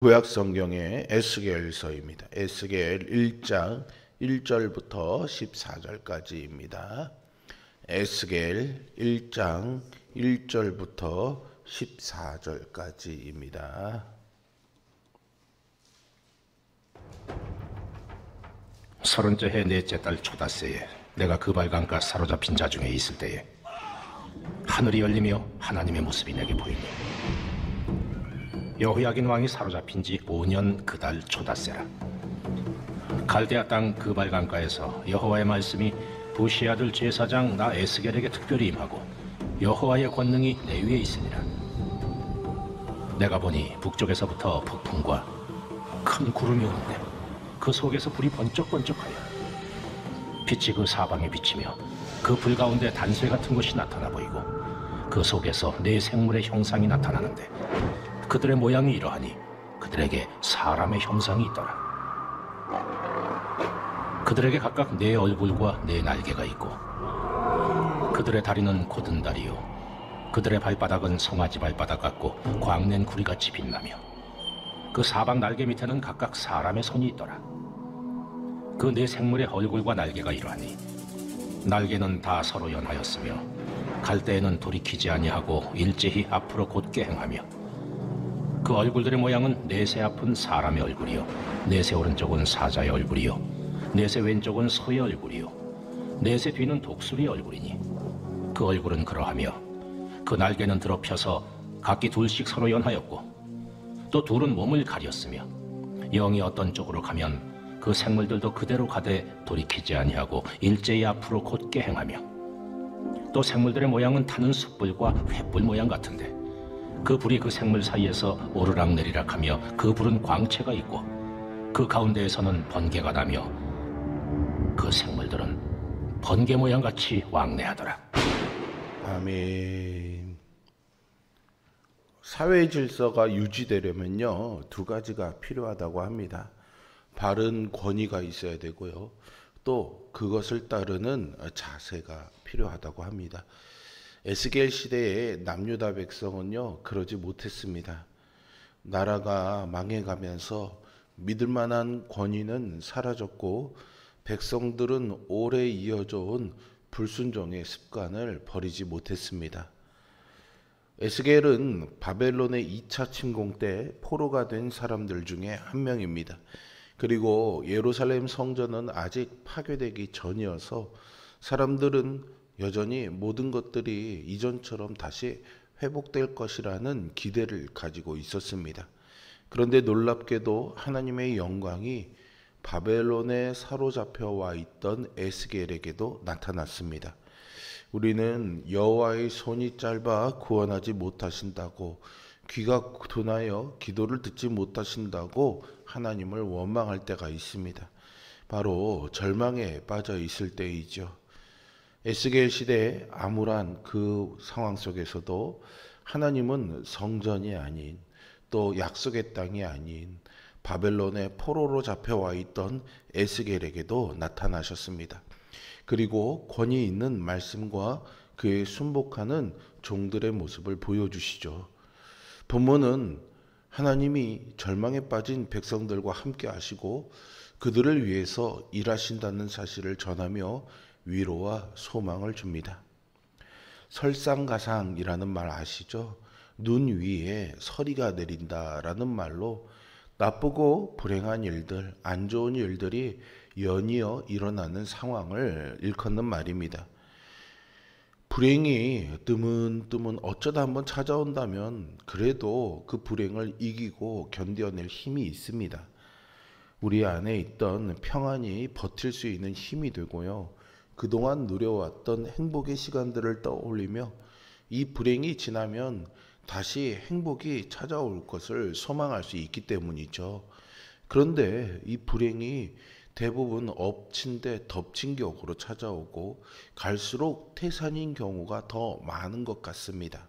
구약 성경의 에스겔서입니다. 에스겔 1장 1절부터 14절까지입니다. 에스겔 1장 1절부터 14절까지입니다. 30째 해 넷째 달 초닷새에 내가 그발강가 사로잡힌 자 중에 있을 때에 하늘이 열리며 하나님의 모습이 내게 보이니 여호야긴 왕이 사로잡힌 지 5년 그 달 초닷새라. 갈대아 땅 그발강가에서 여호와의 말씀이 부시 아들 제사장 나 에스겔에게 특별히 임하고 여호와의 권능이 내 위에 있으니라. 내가 보니 북쪽에서부터 폭풍과 큰 구름이 오는데 그 속에서 불이 번쩍번쩍하여 빛이 그 사방에 비치며 그 불 가운데 단쇠 같은 것이 나타나 보이고 그 속에서 네 생물의 형상이 나타나는데 그들의 모양이 이러하니 그들에게 사람의 형상이 있더라. 그들에게 각각 네 얼굴과 네 날개가 있고 그들의 다리는 곧은 다리요 그들의 발바닥은 송아지 발바닥 같고 광낸 구리같이 빛나며 그 사방 날개 밑에는 각각 사람의 손이 있더라. 그 네 생물의 얼굴과 날개가 이러하니 날개는 다 서로 연하였으며 갈 때에는 돌이키지 아니하고 일제히 앞으로 곧게 행하며 그 얼굴들의 모양은 넷의 앞은 사람의 얼굴이요 넷의 오른쪽은 사자의 얼굴이요 넷의 왼쪽은 소의 얼굴이요 넷의 뒤는 독수리의 얼굴이니 그 얼굴은 그러하며 그 날개는 들어 펴서 각기 둘씩 서로 연하였고 또 둘은 몸을 가렸으며 영이 어떤 쪽으로 가면 그 생물들도 그대로 가되 돌이키지 아니하고 일제히 앞으로 곧게 행하며 또 생물들의 모양은 타는 숯불과 횃불 모양 같은데 그 불이 그 생물 사이에서 오르락내리락 하며 그 불은 광채가 있고 그 가운데에서는 번개가 나며 그 생물들은 번개 모양같이 왕래하더라. 아멘. 사회 질서가 유지되려면요, 두 가지가 필요하다고 합니다. 바른 권위가 있어야 되고요. 또 그것을 따르는 자세가 필요하다고 합니다. 에스겔 시대의 남유다 백성은요, 그러지 못했습니다. 나라가 망해가면서 믿을 만한 권위는 사라졌고 백성들은 오래 이어져 온 불순종의 습관을 버리지 못했습니다. 에스겔은 바벨론의 2차 침공 때 포로가 된 사람들 중에 한 명입니다. 그리고 예루살렘 성전은 아직 파괴되기 전이어서 사람들은 여전히 모든 것들이 이전처럼 다시 회복될 것이라는 기대를 가지고 있었습니다. 그런데 놀랍게도 하나님의 영광이 바벨론에 사로잡혀 와 있던 에스겔에게도 나타났습니다. 우리는 여호와의 손이 짧아 구원하지 못하신다고, 귀가 둔하여 기도를 듣지 못하신다고 하나님을 원망할 때가 있습니다. 바로 절망에 빠져 있을 때이죠. 에스겔 시대의 암울한 그 상황 속에서도 하나님은 성전이 아닌, 또 약속의 땅이 아닌 바벨론의 포로로 잡혀와 있던 에스겔에게도 나타나셨습니다. 그리고 권위 있는 말씀과 그에 순복하는 종들의 모습을 보여주시죠. 본문은 하나님이 절망에 빠진 백성들과 함께 하시고 그들을 위해서 일하신다는 사실을 전하며 위로와 소망을 줍니다. 설상가상이라는 말 아시죠? 눈 위에 서리가 내린다라는 말로 나쁘고 불행한 일들, 안 좋은 일들이 연이어 일어나는 상황을 일컫는 말입니다. 불행이 뜨문뜨문 어쩌다 한번 찾아온다면 그래도 그 불행을 이기고 견뎌낼 힘이 있습니다. 우리 안에 있던 평안이 버틸 수 있는 힘이 되고요. 그동안 누려왔던 행복의 시간들을 떠올리며 이 불행이 지나면 다시 행복이 찾아올 것을 소망할 수 있기 때문이죠. 그런데 이 불행이 대부분 엎친 데 덮친 격으로 찾아오고 갈수록 태산인 경우가 더 많은 것 같습니다.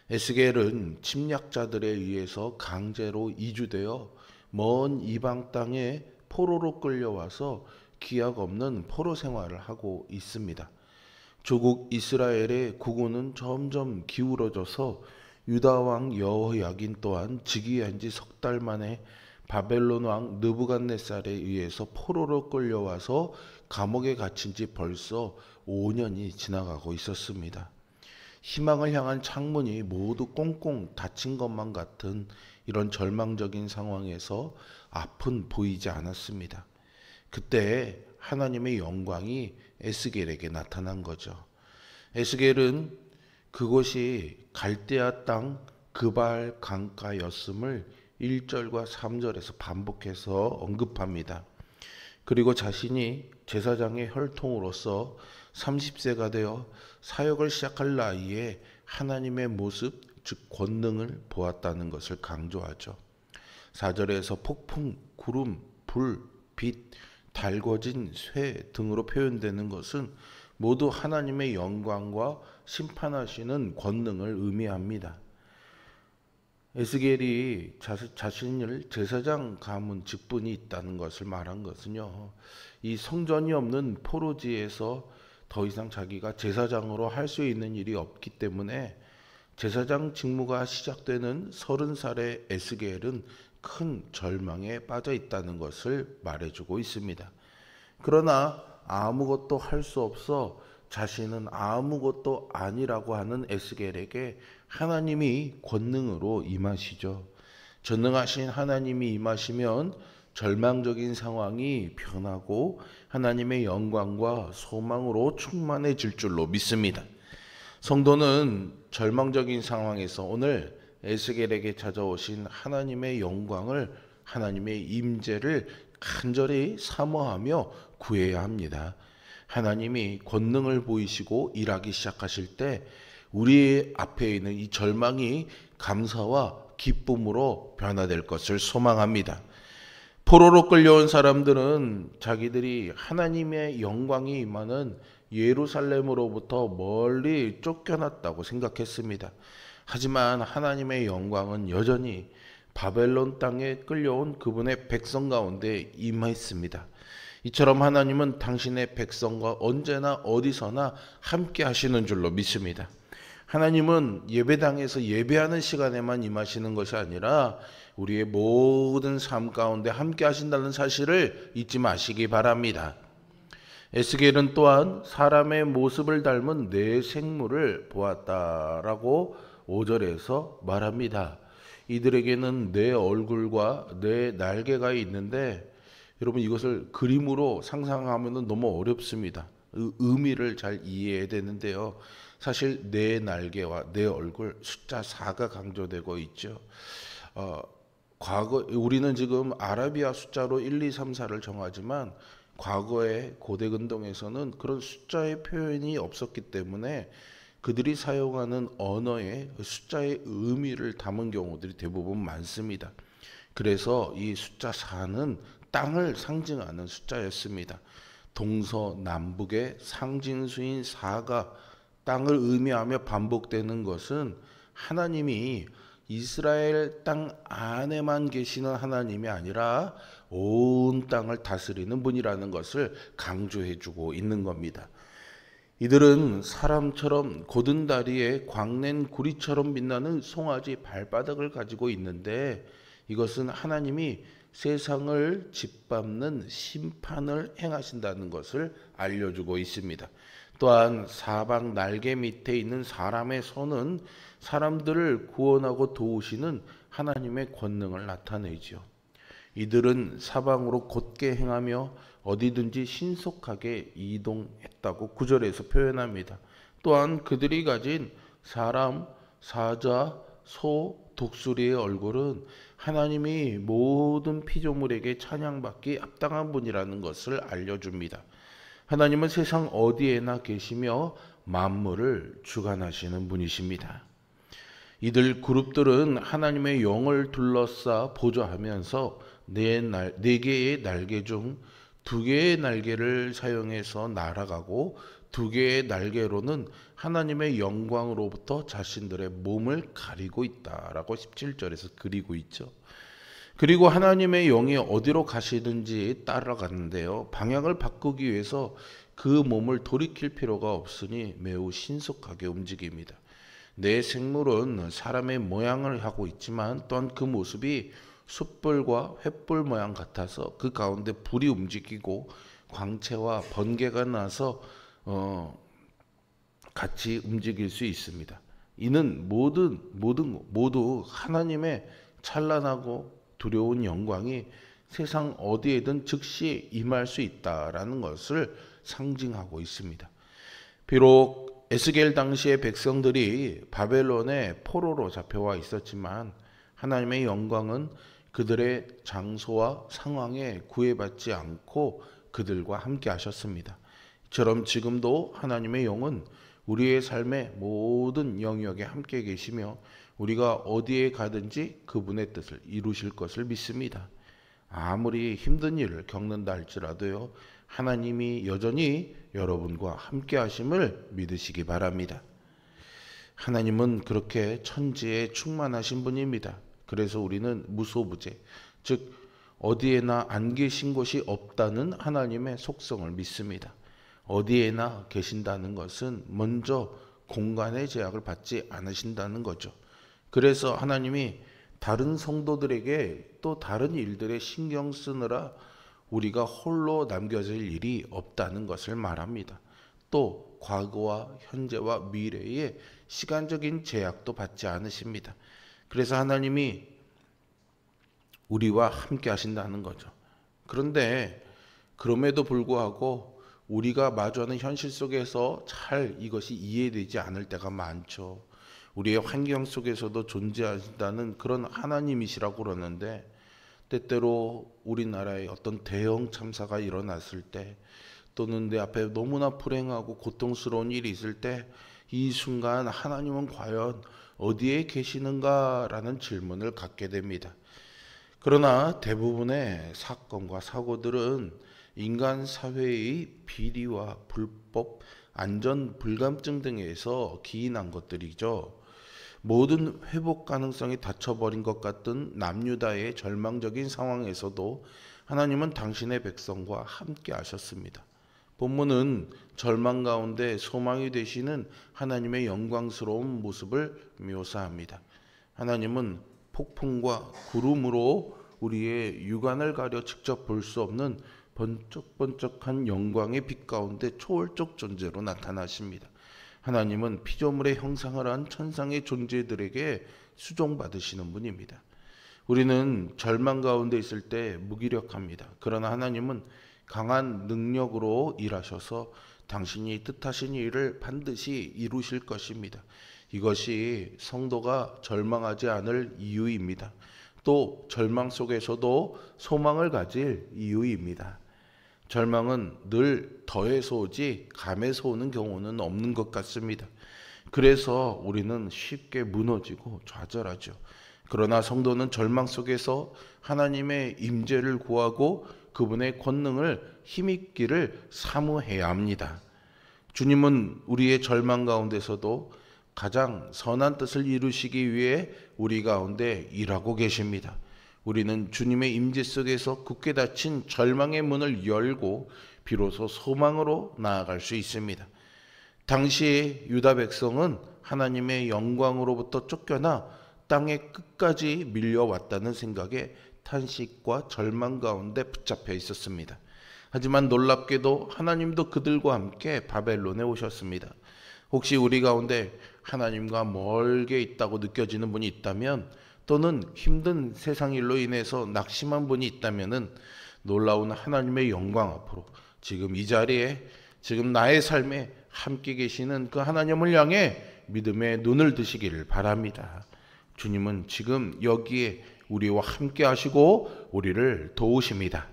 에스겔은 침략자들에 의해서 강제로 이주되어 먼 이방 땅에 포로로 끌려와서 기약 없는 포로 생활을 하고 있습니다. 조국 이스라엘의 국운은 점점 기울어져서 유다 왕 여호야긴 또한 즉위한 지 석 달 만에 바벨론 왕 느부갓네살에 의해서 포로로 끌려와서 감옥에 갇힌 지 벌써 5년이 지나가고 있었습니다. 희망을 향한 창문이 모두 꽁꽁 닫힌 것만 같은 이런 절망적인 상황에서 앞은 보이지 않았습니다. 그때 하나님의 영광이 에스겔에게 나타난 거죠. 에스겔은 그곳이 갈대아 땅 그발 강가였음을 1절과 3절에서 반복해서 언급합니다. 그리고 자신이 제사장의 혈통으로서 30세가 되어 사역을 시작할 나이에 하나님의 모습, 즉 권능을 보았다는 것을 강조하죠. 4절에서 폭풍, 구름, 불, 빛, 달궈진 쇠 등으로 표현되는 것은 모두 하나님의 영광과 심판하시는 권능을 의미합니다. 에스겔이 자신을 제사장 가문 직분이 있다는 것을 말한 것은요, 이 성전이 없는 포로지에서 더 이상 자기가 제사장으로 할 수 있는 일이 없기 때문에 제사장 직무가 시작되는 30살의 에스겔은 큰 절망에 빠져 있다는 것을 말해주고 있습니다. 그러나 아무것도 할 수 없어 자신은 아무것도 아니라고 하는 에스겔에게 하나님이 권능으로 임하시죠. 전능하신 하나님이 임하시면 절망적인 상황이 변하고 하나님의 영광과 소망으로 충만해질 줄로 믿습니다. 성도는 절망적인 상황에서 오늘 에스겔에게 찾아오신 하나님의 영광을, 하나님의 임재를 간절히 사모하며 구해야 합니다. 하나님이 권능을 보이시고 일하기 시작하실 때 우리 앞에 있는 이 절망이 감사와 기쁨으로 변화될 것을 소망합니다. 포로로 끌려온 사람들은 자기들이 하나님의 영광이 임하는 예루살렘으로부터 멀리 쫓겨났다고 생각했습니다. 하지만 하나님의 영광은 여전히 바벨론 땅에 끌려온 그분의 백성 가운데 임했습니다. 이처럼 하나님은 당신의 백성과 언제나 어디서나 함께 하시는 줄로 믿습니다. 하나님은 예배당에서 예배하는 시간에만 임하시는 것이 아니라 우리의 모든 삶 가운데 함께 하신다는 사실을 잊지 마시기 바랍니다. 에스겔은 또한 사람의 모습을 닮은 네 생물을 보았다라고 5절에서 말합니다. 이들에게는 네 얼굴과 네 날개가 있는데 여러분 이것을 그림으로 상상하면 너무 어렵습니다. 의미를 잘 이해해야 되는데요. 사실 네 날개와 네 얼굴, 숫자 4가 강조되고 있죠. 과거 우리는 지금 아라비아 숫자로 1, 2, 3, 4를 정하지만 과거의 고대 근동에서는 그런 숫자의 표현이 없었기 때문에 그들이 사용하는 언어에 숫자의 의미를 담은 경우들이 대부분 많습니다. 그래서 이 숫자 4는 땅을 상징하는 숫자였습니다. 동서남북의 상징수인 4가 땅을 의미하며 반복되는 것은 하나님이 이스라엘 땅 안에만 계시는 하나님이 아니라 온 땅을 다스리는 분이라는 것을 강조해주고 있는 겁니다. 이들은 사람처럼 곧은 다리에 광낸 구리처럼 빛나는 송아지 발바닥을 가지고 있는데 이것은 하나님이 세상을 짓밟는 심판을 행하신다는 것을 알려주고 있습니다. 또한 사방 날개 밑에 있는 사람의 손은 사람들을 구원하고 도우시는 하나님의 권능을 나타내죠. 이들은 사방으로 곧게 행하며 어디든지 신속하게 이동했다고 9절에서 표현합니다. 또한 그들이 가진 사람, 사자, 소, 독수리의 얼굴은 하나님이 모든 피조물에게 찬양받기 합당한 분이라는 것을 알려줍니다. 하나님은 세상 어디에나 계시며 만물을 주관하시는 분이십니다. 이들 그룹들은 하나님의 영을 둘러싸 보좌하면서 네 개의 날개 중 2개의 날개를 사용해서 날아가고 2개의 날개로는 하나님의 영광으로부터 자신들의 몸을 가리고 있다라고 17절에서 그리고 있죠. 그리고 하나님의 영이 어디로 가시든지 따라가는데요. 방향을 바꾸기 위해서 그 몸을 돌이킬 필요가 없으니 매우 신속하게 움직입니다. 내 생물은 사람의 모양을 하고 있지만 또한 그 모습이 숯불과 횃불 모양 같아서 그 가운데 불이 움직이고 광채와 번개가 나서 같이 움직일 수 있습니다. 이는 모두 하나님의 찬란하고 두려운 영광이 세상 어디에든 즉시 임할 수 있다라는 것을 상징하고 있습니다. 비록 에스겔 당시의 백성들이 바벨론의 포로로 잡혀와 있었지만 하나님의 영광은 그들의 장소와 상황에 구애받지 않고 그들과 함께 하셨습니다. 이처럼 지금도 하나님의 영은 우리의 삶의 모든 영역에 함께 계시며 우리가 어디에 가든지 그분의 뜻을 이루실 것을 믿습니다. 아무리 힘든 일을 겪는다 할지라도요, 하나님이 여전히 여러분과 함께 하심을 믿으시기 바랍니다. 하나님은 그렇게 천지에 충만하신 분입니다. 그래서 우리는 무소부재, 즉 어디에나 안 계신 곳이 없다는 하나님의 속성을 믿습니다. 어디에나 계신다는 것은 먼저 공간의 제약을 받지 않으신다는 거죠. 그래서 하나님이 다른 성도들에게 또 다른 일들에 신경 쓰느라 우리가 홀로 남겨질 일이 없다는 것을 말합니다. 또 과거와 현재와 미래의 시간적인 제약도 받지 않으십니다. 그래서 하나님이 우리와 함께 하신다는 거죠. 그런데 그럼에도 불구하고 우리가 마주하는 현실 속에서 잘 이것이 이해되지 않을 때가 많죠. 우리의 환경 속에서도 존재하신다는 그런 하나님이시라고 그러는데 때때로 우리나라에 어떤 대형 참사가 일어났을 때 또는 내 앞에 너무나 불행하고 고통스러운 일이 있을 때 이 순간 하나님은 과연 어디에 계시는가라는 질문을 갖게 됩니다. 그러나 대부분의 사건과 사고들은 인간 사회의 비리와 불법, 안전 불감증 등에서 기인한 것들이죠. 모든 회복 가능성이 닫혀버린 것 같은 남유다의 절망적인 상황에서도 하나님은 당신의 백성과 함께 하셨습니다. 본문은 절망 가운데 소망이 되시는 하나님의 영광스러운 모습을 묘사합니다. 하나님은 폭풍과 구름으로 우리의 육안을 가려 직접 볼 수 없는 번쩍번쩍한 영광의 빛 가운데 초월적 존재로 나타나십니다. 하나님은 피조물의 형상을 한 천상의 존재들에게 수종받으시는 분입니다. 우리는 절망 가운데 있을 때 무기력합니다. 그러나 하나님은 강한 능력으로 일하셔서 당신이 뜻하신 일을 반드시 이루실 것입니다. 이것이 성도가 절망하지 않을 이유입니다. 또 절망 속에서도 소망을 가질 이유입니다. 절망은 늘 더해서 오지 감해서 오는 경우는 없는 것 같습니다. 그래서 우리는 쉽게 무너지고 좌절하죠. 그러나 성도는 절망 속에서 하나님의 임재를 구하고 그분의 권능을 힘입기를 사모해야 합니다. 주님은 우리의 절망 가운데서도 가장 선한 뜻을 이루시기 위해 우리 가운데 일하고 계십니다. 우리는 주님의 임재 속에서 굳게 닫힌 절망의 문을 열고 비로소 소망으로 나아갈 수 있습니다. 당시 유다 백성은 하나님의 영광으로부터 쫓겨나 땅의 끝까지 밀려왔다는 생각에 탄식과 절망 가운데 붙잡혀 있었습니다. 하지만 놀랍게도 하나님도 그들과 함께 바벨론에 오셨습니다. 혹시 우리 가운데 하나님과 멀게 있다고 느껴지는 분이 있다면 또는 힘든 세상 일로 인해서 낙심한 분이 있다면 놀라운 하나님의 영광 앞으로 지금 이 자리에 지금 나의 삶에 함께 계시는 그 하나님을 향해 믿음의 눈을 드시기를 바랍니다. 주님은 지금 여기에 우리와 함께 하시고 우리를 도우십니다.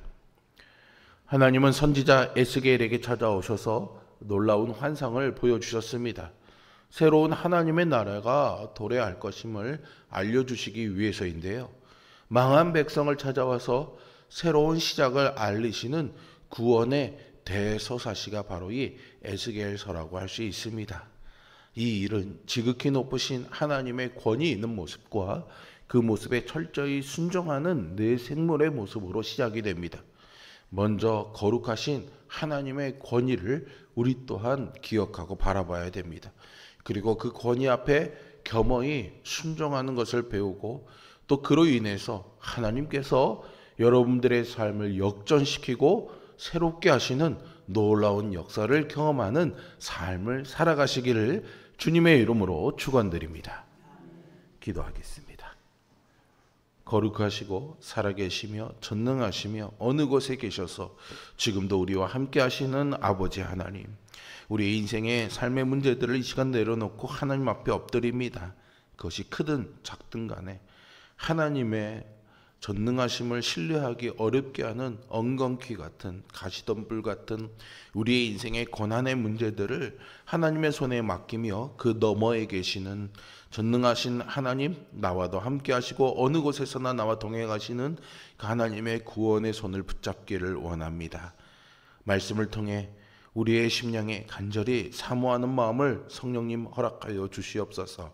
하나님은 선지자 에스겔에게 찾아오셔서 놀라운 환상을 보여주셨습니다. 새로운 하나님의 나라가 도래할 것임을 알려주시기 위해서인데요. 망한 백성을 찾아와서 새로운 시작을 알리시는 구원의 대서사시가 바로 이 에스겔서라고 할 수 있습니다. 이 일은 지극히 높으신 하나님의 권위 있는 모습과 그 모습에 철저히 순종하는 내 생물의 모습으로 시작이 됩니다. 먼저 거룩하신 하나님의 권위를 우리 또한 기억하고 바라봐야 됩니다. 그리고 그 권위 앞에 겸허히 순종하는 것을 배우고 또 그로 인해서 하나님께서 여러분들의 삶을 역전시키고 새롭게 하시는 놀라운 역사를 경험하는 삶을 살아가시기를 주님의 이름으로 축원드립니다. 기도하겠습니다. 거룩하시고 살아계시며 전능하시며 어느 곳에 계셔서 지금도 우리와 함께 하시는 아버지 하나님, 우리의 인생의 삶의 문제들을 이 시간 내려놓고 하나님 앞에 엎드립니다. 그것이 크든 작든 간에 하나님의 전능하심을 신뢰하기 어렵게 하는 엉겅퀴 같은 가시덤불 같은 우리의 인생의 고난의 문제들을 하나님의 손에 맡기며 그 너머에 계시는 전능하신 하나님, 나와도 함께 하시고 어느 곳에서나 나와 동행하시는 그 하나님의 구원의 손을 붙잡기를 원합니다. 말씀을 통해 우리의 심령에 간절히 사모하는 마음을 성령님 허락하여 주시옵소서.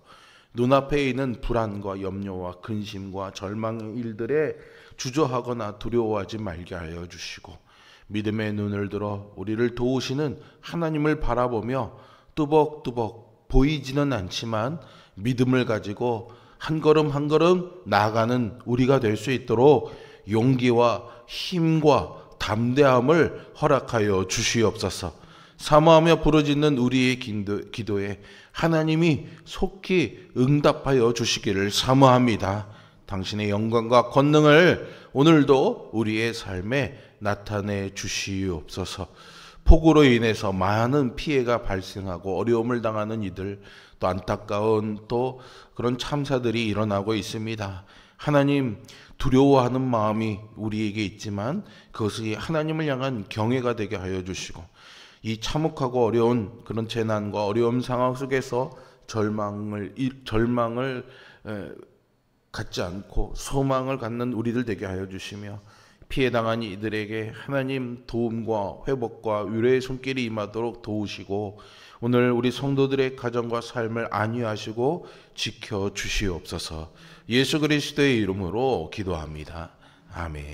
눈앞에 있는 불안과 염려와 근심과 절망의 일들에 주저하거나 두려워하지 말게 하여 주시고, 믿음의 눈을 들어 우리를 도우시는 하나님을 바라보며 뚜벅뚜벅 보이지는 않지만 믿음을 가지고 한 걸음 한 걸음 나아가는 우리가 될 수 있도록 용기와 힘과 담대함을 허락하여 주시옵소서. 사모하며 부르짖는 우리의 기도에 하나님이 속히 응답하여 주시기를 사모합니다. 당신의 영광과 권능을 오늘도 우리의 삶에 나타내 주시옵소서. 폭우로 인해서 많은 피해가 발생하고 어려움을 당하는 이들, 또 안타까운 또 그런 참사들이 일어나고 있습니다. 하나님, 두려워하는 마음이 우리에게 있지만 그것이 하나님을 향한 경외가 되게 하여 주시고, 이 참혹하고 어려운 그런 재난과 어려운 상황 속에서 절망을 갖지 않고 소망을 갖는 우리들 되게 하여 주시며, 피해당한 이들에게 하나님 도움과 회복과 위로의 손길이 임하도록 도우시고, 오늘 우리 성도들의 가정과 삶을 안위하시고 지켜주시옵소서. 예수 그리스도의 이름으로 기도합니다. 아멘.